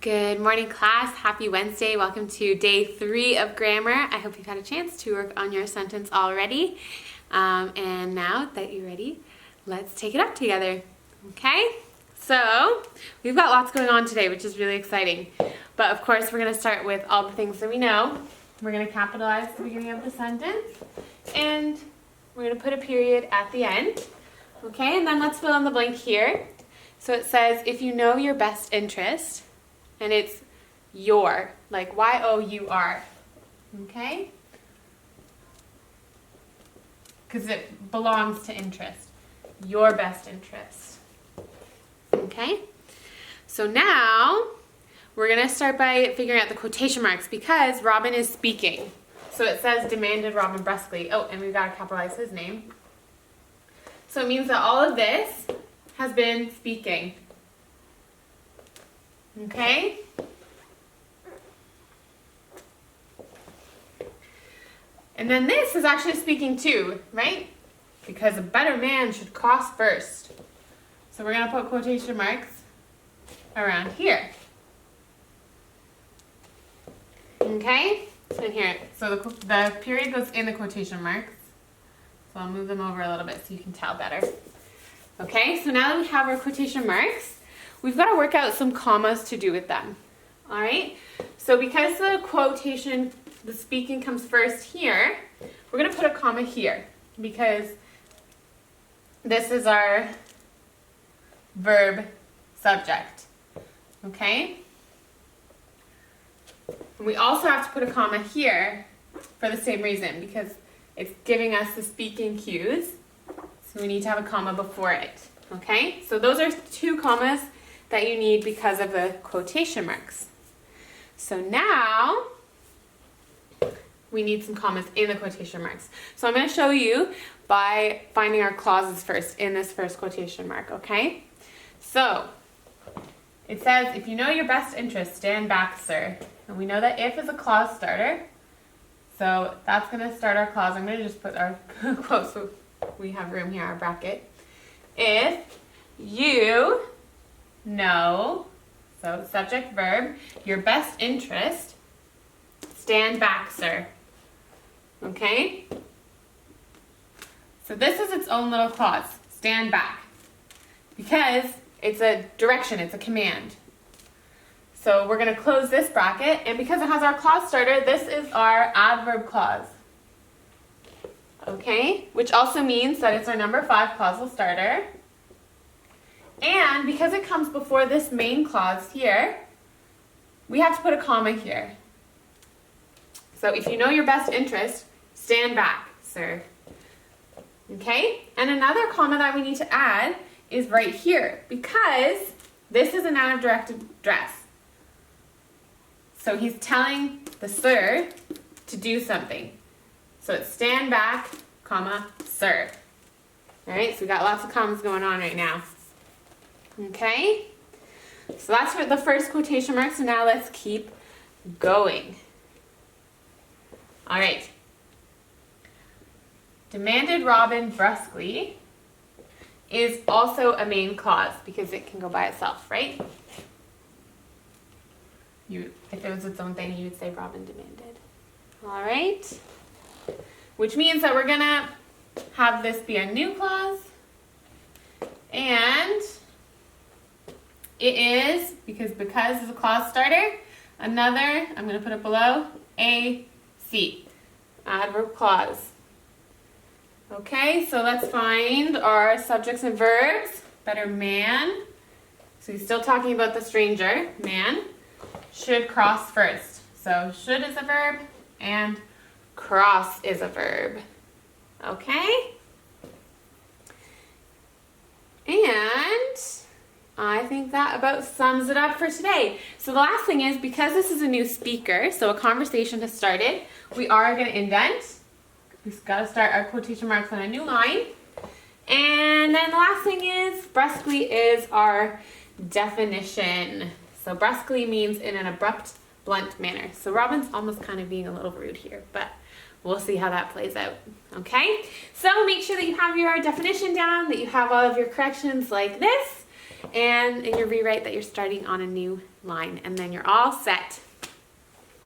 Good morning, class. Happy Wednesday. Welcome to day 3 of grammar. I hope you've had a chance to work on your sentence already. And now that you're ready, let's take it up together. Okay? So, we've got lots going on today, which is really exciting. But of course, we're going to start with all the things that we know. We're going to capitalize the beginning of the sentence. And we're going to put a period at the end. Okay? And then let's fill in the blank here. So it says, if you know your best interest, and it's your, like Y-O-U-R, okay? Because it belongs to interest, your best interest, okay? So now, we're gonna start by figuring out the quotation marks because Robin is speaking. So it says, demanded Robin brusquely. Oh, and we've gotta capitalize his name. So it means that all of this has been speaking. Okay? And then this is actually speaking too, right? Because a better man should cross first. So we're going to put quotation marks around here. Okay? So here, so the period goes in the quotation marks. So I'll move them over a little bit so you can tell better. Okay, so now that we have our quotation marks, we've got to work out some commas to do with them. All right? So because the quotation, the speaking comes first here, we're going to put a comma here because this is our verb subject. Okay? And we also have to put a comma here for the same reason because it's giving us the speaking cues. So we need to have a comma before it. Okay? So those are 2 commas that you need because of the quotation marks. So now we need some commas in the quotation marks. So I'm going to show you by finding our clauses first in this first quotation mark, okay? So it says, if you know your best interest, stand back, sir. And we know that if is a clause starter. So that's going to start our clause. I'm going to just put our quote so we have room here, our bracket. If you know, so subject verb, your best interest, stand back, sir. Okay? So this is its own little clause, stand back. Because it's a direction, it's a command. So we're going to close this bracket, and because it has our clause starter, this is our adverb clause. Okay? Which also means that it's our number 5 clausal starter. And because it comes before this main clause here, we have to put a comma here. So if you know your best interest, stand back, sir. Okay? And another comma that we need to add is right here because this is a noun of direct address. So he's telling the sir to do something. So it's stand back, comma, sir. All right? So we got lots of commas going on right now. Okay, so that's for the first quotation mark. So now let's keep going. All right. Demanded Robin brusquely is also a main clause because it can go by itself, right? If it was its own thing, you would say Robin demanded. All right. Which means that we're going to have this be a new clause. And it is, because is a clause starter, another, I'm going to put it below, AC, adverb clause. Okay, so let's find our subjects and verbs. Better man, so he's still talking about the stranger, man, should cross first. So should is a verb, and cross is a verb. Okay? And I think that about sums it up for today. So the last thing is, because this is a new speaker, so a conversation has started, we are going to indent. We've got to start our quotation marks on a new line. And then the last thing is, brusquely is our definition. So brusquely means in an abrupt, blunt manner. So Robin's almost kind of being a little rude here, but we'll see how that plays out. Okay? So make sure that you have your definition down, that you have all of your corrections like this. and in your rewrite that you're starting on a new line, and then you're all set.